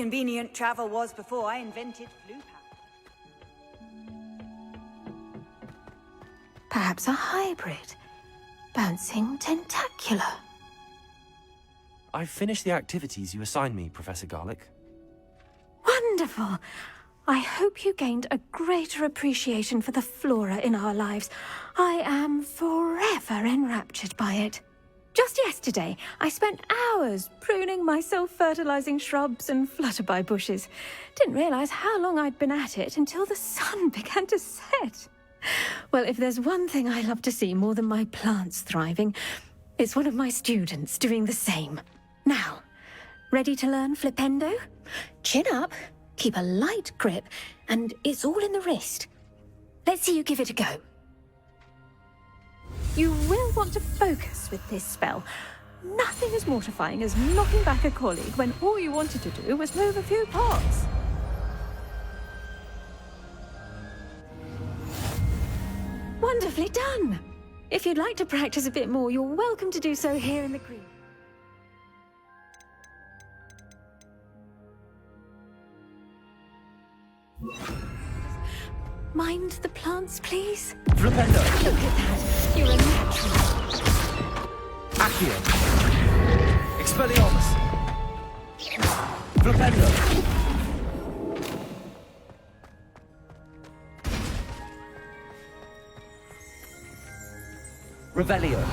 convenient travel was before I invented flu power. Perhaps a hybrid. Bouncing tentacular. I've finished the activities you assigned me, Professor Garlick. Wonderful! I hope you gained a greater appreciation for the flora in our lives. I am forever enraptured by it. Just yesterday, I spent hours pruning my self-fertilizing shrubs and flutterby bushes. Didn't realize how long I'd been at it until the sun began to set. Well, if there's one thing I love to see more than my plants thriving, it's one of my students doing the same. Now, ready to learn Flipendo? Chin up, keep a light grip, and it's all in the wrist. Let's see you give it a go. You will want to focus with this spell. Nothing as mortifying as knocking back a colleague when all you wanted to do was move a few parts. Wonderfully done! If you'd like to practice a bit more, you're welcome to do so here in the green. Mind the plants, please? Flipendo! Look at that! You're a natural. Accio! Expelliarmus! Flipendo! Revelio!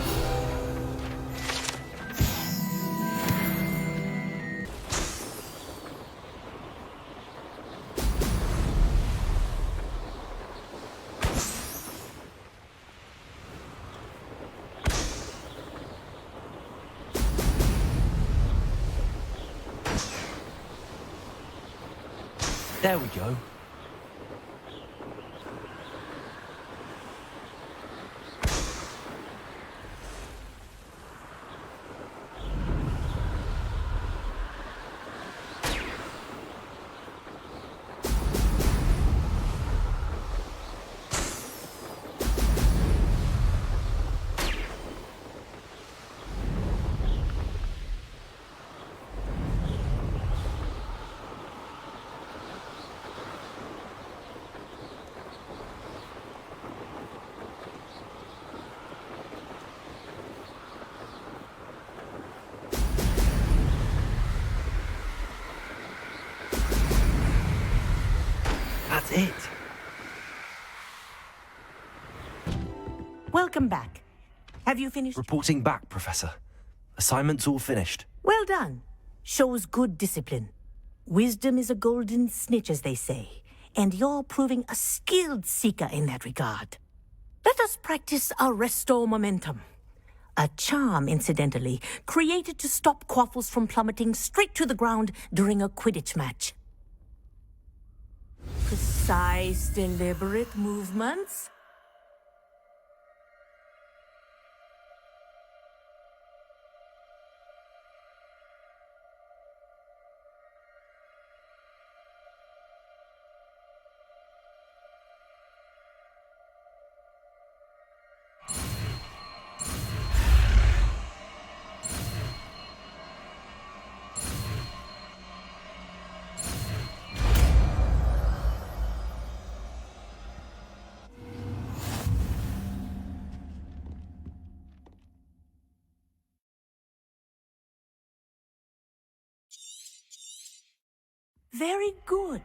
There we go. That's it. Welcome back. Have you finished? Reporting back, Professor. Assignment's all finished. Well done. Shows good discipline. Wisdom is a golden snitch, as they say, and you're proving a skilled seeker in that regard. Let us practice our Restore Momentum. A charm, incidentally, created to stop Quaffles from plummeting straight to the ground during a Quidditch match. Precise, deliberate movements. Very good.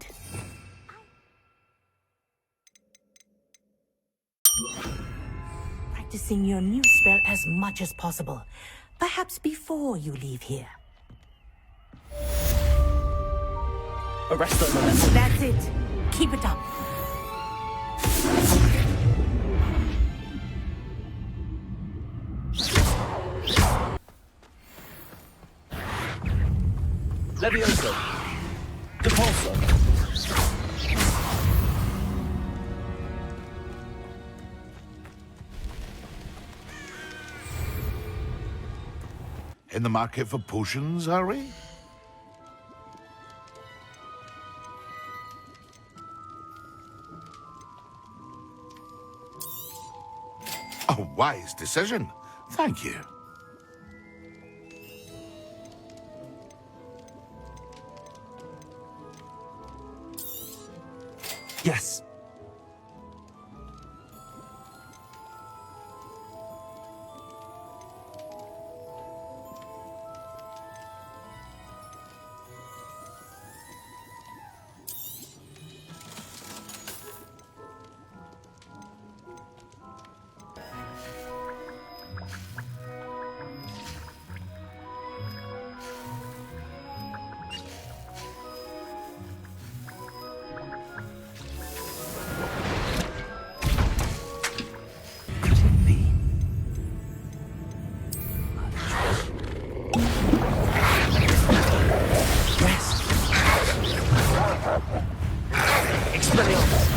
Practicing your new spell as much as possible. Perhaps before you leave here. Arrest that momentum. That's it. Keep it up. Levioso. Depulso. In the market for potions, are we? A wise decision. Thank you. Yes. Could it be? Yes. Expelliarmus.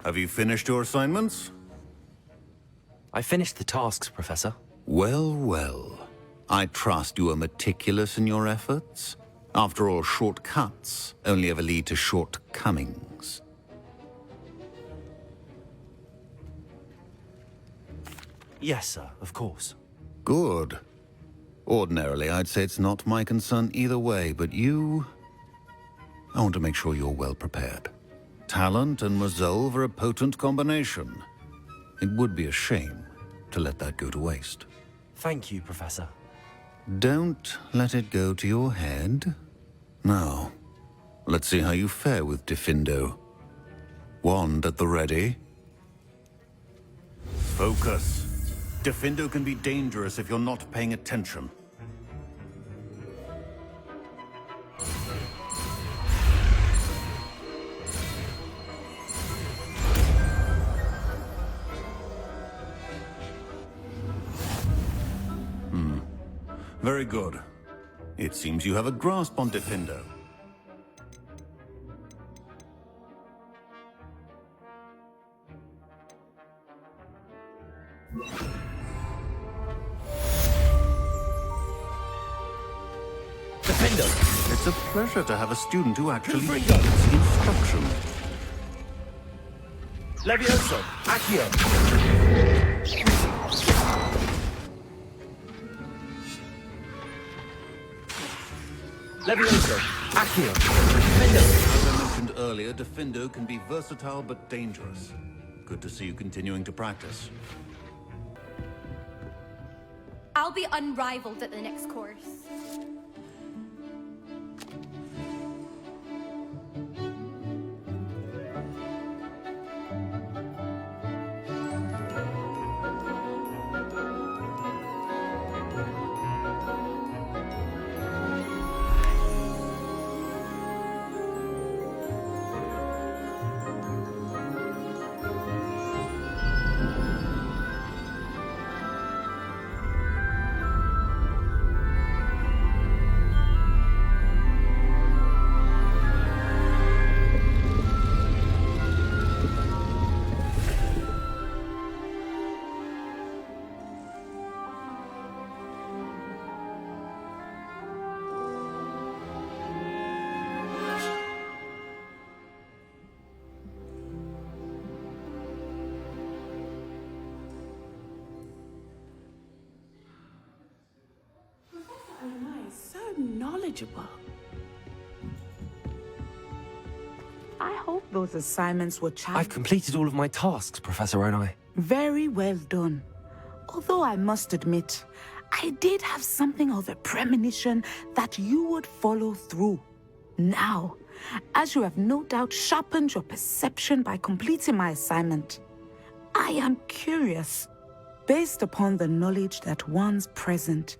Have you finished your assignments? I finished the tasks, Professor. Well, well. I trust you are meticulous in your efforts. After all, shortcuts only ever lead to shortcomings. Yes, sir, of course. Good. Ordinarily, I'd say it's not my concern either way, but you... I want to make sure you're well prepared. Talent and resolve are a potent combination. It would be a shame to let that go to waste. Thank you, Professor. Don't let it go to your head. Now, let's see how you fare with Diffindo. Wand at the ready. Focus. Diffindo can be dangerous if you're not paying attention. Very good. It seems you have a grasp on Diffindo. Diffindo! It's a pleasure to have a student who actually Confringo! needs instruction. Levioso! Accio! Levioso! Accio! Diffindo! As I mentioned earlier, Diffindo can be versatile but dangerous. Good to see you continuing to practice. I'll be unrivaled at the next course. Knowledgeable. I hope those assignments were challenging. I've completed all of my tasks, Professor Onai. Very well done. Although I must admit, I did have something of a premonition that you would follow through. Now, as you have no doubt sharpened your perception by completing my assignment, I am curious, based upon the knowledge that one's present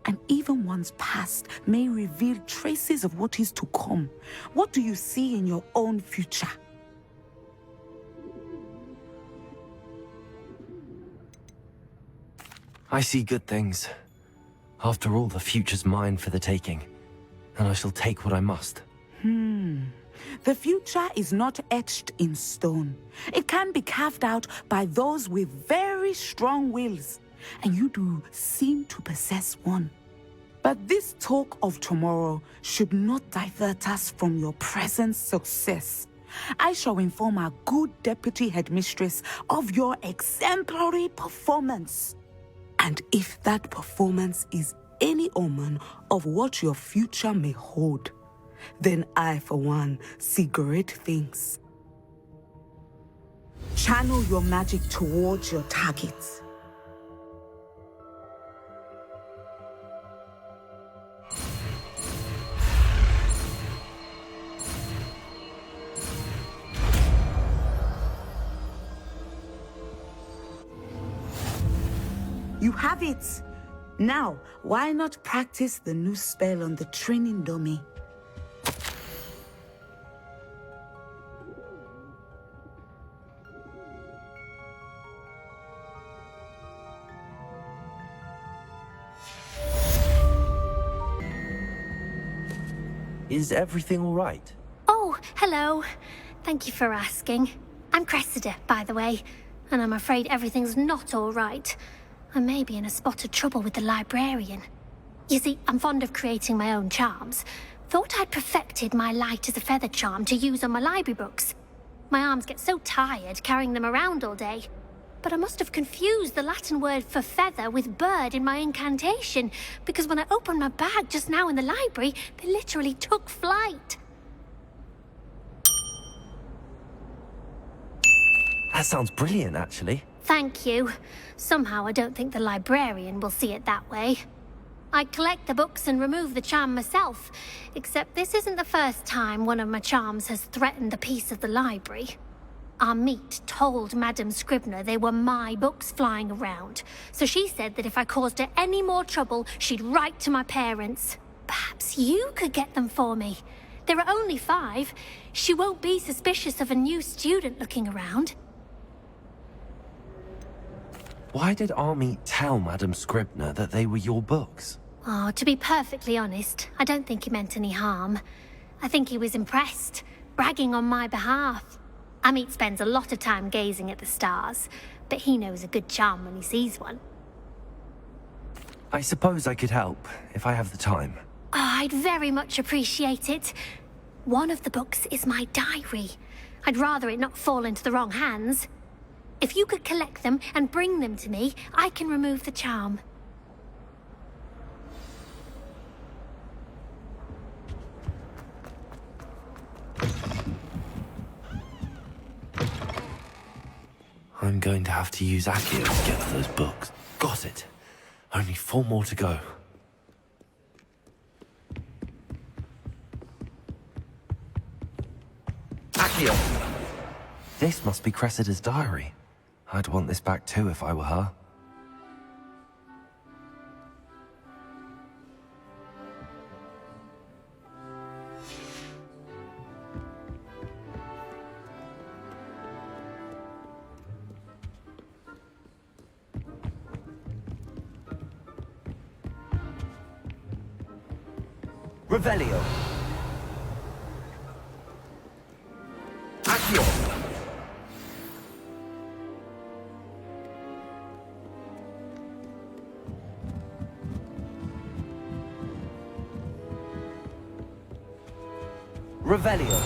and even one's past may reveal traces of what is to come. What do you see in your own future? I see good things. After all, the future's mine for the taking, and I shall take what I must. The future is not etched in stone. It can be carved out by those with very strong wills, and you do seem to possess one. But this talk of tomorrow should not divert us from your present success. I shall inform our good deputy headmistress of your exemplary performance. And if that performance is any omen of what your future may hold, then I, for one, see great things. Channel your magic towards your targets. You have it! Now, why not practice the new spell on the training dummy? Is everything all right? Oh, hello. Thank you for asking. I'm Cressida, by the way, and I'm afraid everything's not all right. I may be in a spot of trouble with the librarian. You see, I'm fond of creating my own charms. Thought I'd perfected my light as a feather charm to use on my library books. My arms get so tired carrying them around all day. But I must have confused the Latin word for feather with bird in my incantation, because when I opened my bag just now in the library, they literally took flight. That sounds brilliant, actually. Thank you. Somehow I don't think the librarian will see it that way. I collect the books and remove the charm myself, except this isn't the first time one of my charms has threatened the peace of the library. Our meet told Madame Scribner they were my books flying around, so she said that if I caused her any more trouble, she'd write to my parents. Perhaps you could get them for me. There are only 5. She won't be suspicious of a new student looking around. Why did Army tell Madame Scribner that they were your books? Oh, to be perfectly honest, I don't think he meant any harm. I think he was impressed, bragging on my behalf. Amit spends a lot of time gazing at the stars, but he knows a good charm when he sees one. I suppose I could help, if I have the time. Oh, I'd very much appreciate it. One of the books is my diary. I'd rather it not fall into the wrong hands. If you could collect them and bring them to me, I can remove the charm. I'm going to have to use Accio to get to those books. Got it. Only 4 more to go. Accio! This must be Cressida's diary. I'd want this back too if I were her. Revelio. Accio. Revelio.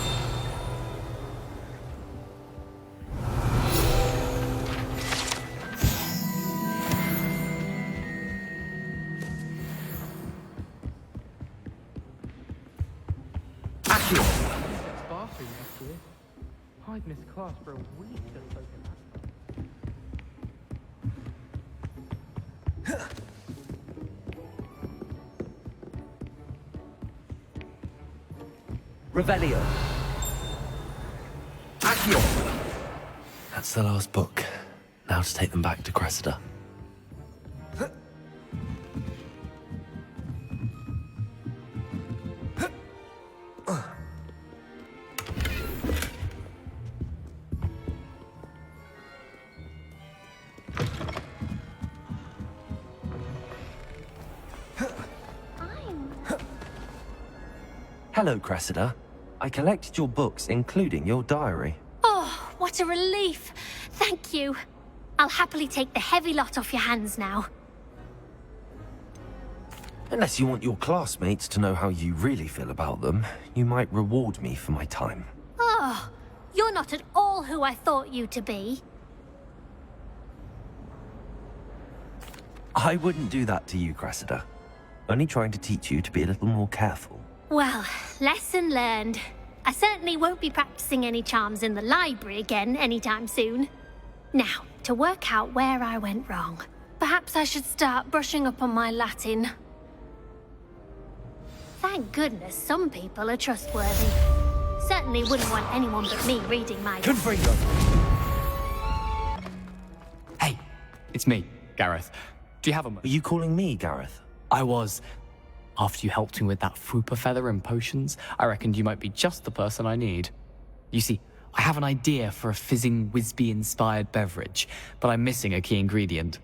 Accio. Bathroom next year. I'd missed class for a week just soaking that. Revelio. Accio. That's the last book. Now to take them back to Cressida. Hello, Cressida. I collected your books, including your diary. Oh, what a relief. Thank you. I'll happily take the heavy lot off your hands now. Unless you want your classmates to know how you really feel about them, you might reward me for my time. Oh, you're not at all who I thought you to be. I wouldn't do that to you, Cressida. Only trying to teach you to be a little more careful. Well, lesson learned. I certainly won't be practicing any charms in the library again anytime soon. Now, to work out where I went wrong. Perhaps I should start brushing up on my Latin. Thank goodness some people are trustworthy. Certainly wouldn't want anyone but me reading my... Confringo! Hey, it's me, Gareth. Do you have a... Are you calling me, Gareth? I was. After you helped me with that Fupa feather and potions, I reckoned you might be just the person I need. You see, I have an idea for a fizzing Wisby-inspired beverage, but I'm missing a key ingredient.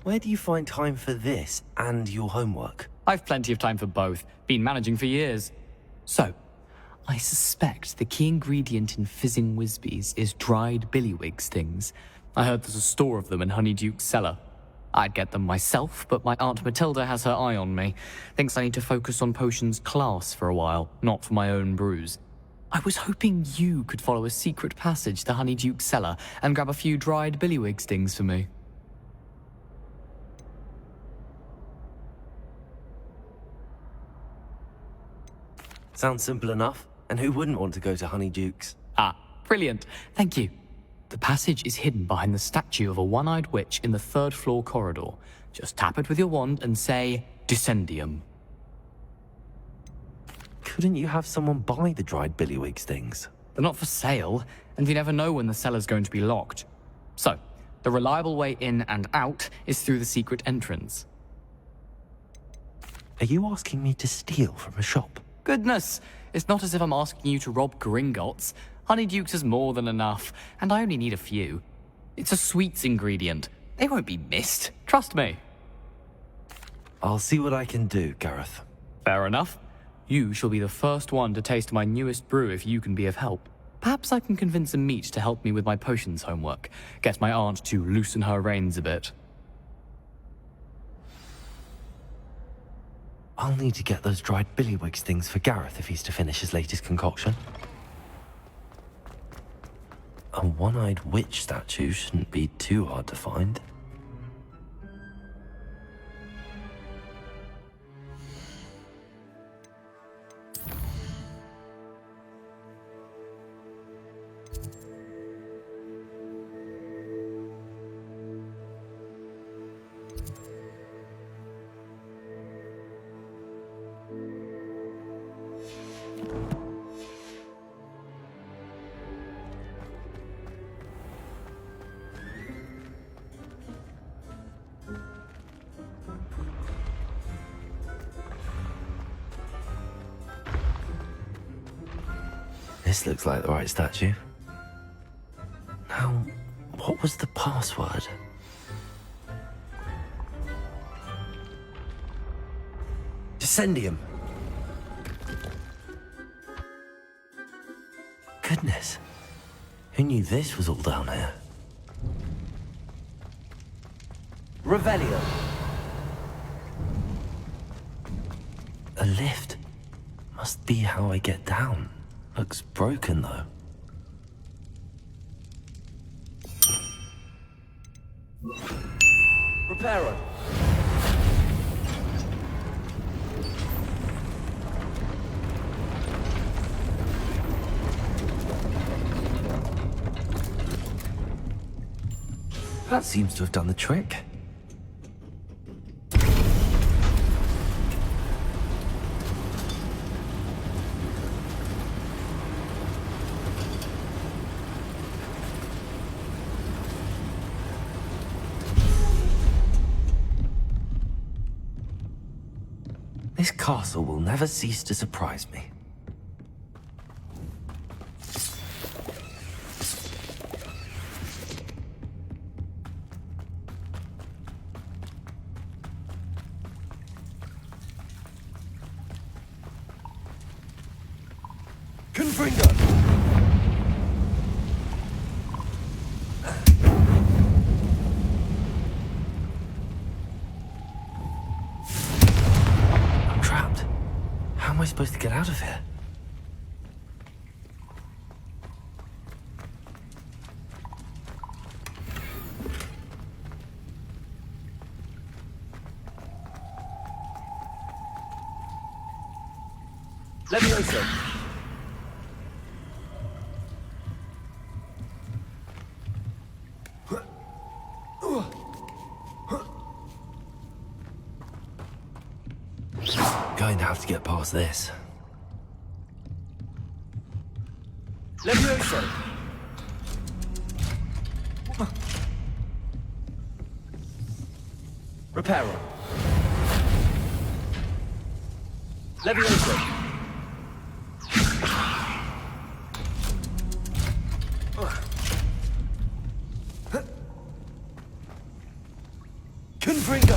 Where do you find time for this and your homework? I've plenty of time for both. Been managing for years. So, I suspect the key ingredient in fizzing Wisbies is dried billywig stings. I heard there's a store of them in Honeyduke's cellar. I'd get them myself, but my Aunt Matilda has her eye on me. Thinks I need to focus on potions class for a while, not for my own brews. I was hoping you could follow a secret passage to Honeyduke's cellar and grab a few dried billywig stings for me. Sounds simple enough. And who wouldn't want to go to Honeyduke's? Ah, brilliant. Thank you. The passage is hidden behind the statue of a one-eyed witch in the third-floor corridor. Just tap it with your wand and say, Descendium. Couldn't you have someone buy the dried billywig stings? They're not for sale, and you never know when the cellar's going to be locked. So, the reliable way in and out is through the secret entrance. Are you asking me to steal from a shop? Goodness, it's not as if I'm asking you to rob Gringotts. Honeyduke's is more than enough, and I only need a few. It's a sweets ingredient. They won't be missed. Trust me. I'll see what I can do, Gareth. Fair enough. You shall be the first one to taste my newest brew if you can be of help. Perhaps I can convince a meat to help me with my potions homework. Get my aunt to loosen her reins a bit. I'll need to get those dried billywig stings for Gareth if he's to finish his latest concoction. A one-eyed witch statue shouldn't be too hard to find. This looks like the right statue. Now, what was the password? Descendium. Goodness. Who knew this was all down here? Revelio. A lift. Must be how I get down. Looks broken, though. Reparo. That seems to have done the trick. This castle will never cease to surprise me. Confringo! I'm trapped. How am I supposed to get out of here? Levioso! Going to have to get past this. Levioso! Reparo. Levioso! Confringo!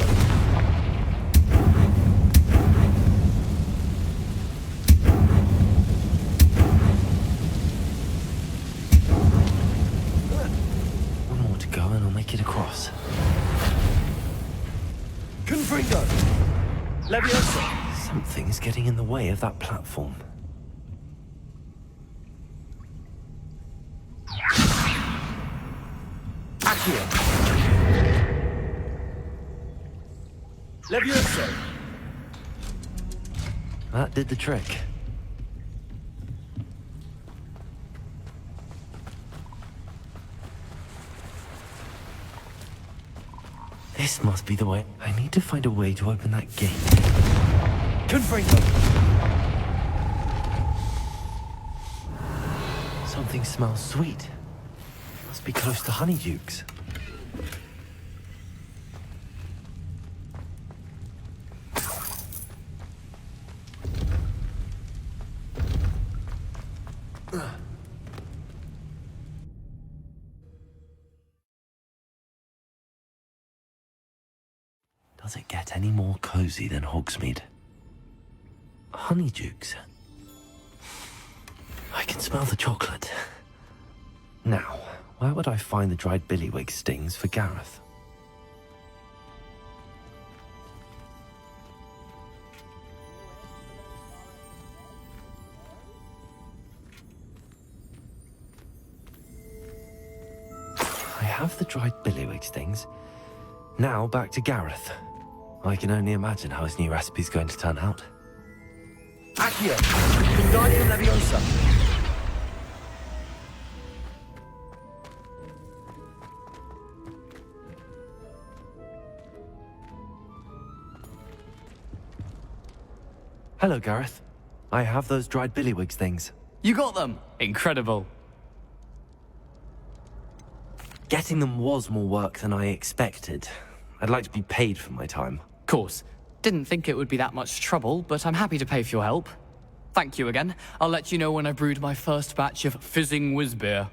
One more to go and I'll make it across. Confringo! Leviosa! Something's getting in the way of that platform. Accio! Levioso! That did the trick. This must be the way. I need to find a way to open that gate. Confringo! Something smells sweet. Must be close to Honeydukes. Does it get any more cozy than Hogsmeade? Honeydukes. I can smell the chocolate. Now, where would I find the dried billywig stings for Gareth? I have the dried billywig stings. Now back to Gareth. I can only imagine how his new recipe's going to turn out. Accio! Wingardium Leviosa! Hello, Gareth. I have those dried billywig things. You got them! Incredible. Getting them was more work than I expected. I'd like to be paid for my time. Course. Didn't think it would be that much trouble, but I'm happy to pay for your help. Thank you again. I'll let you know when I brewed my first batch of fizzing whiz beer.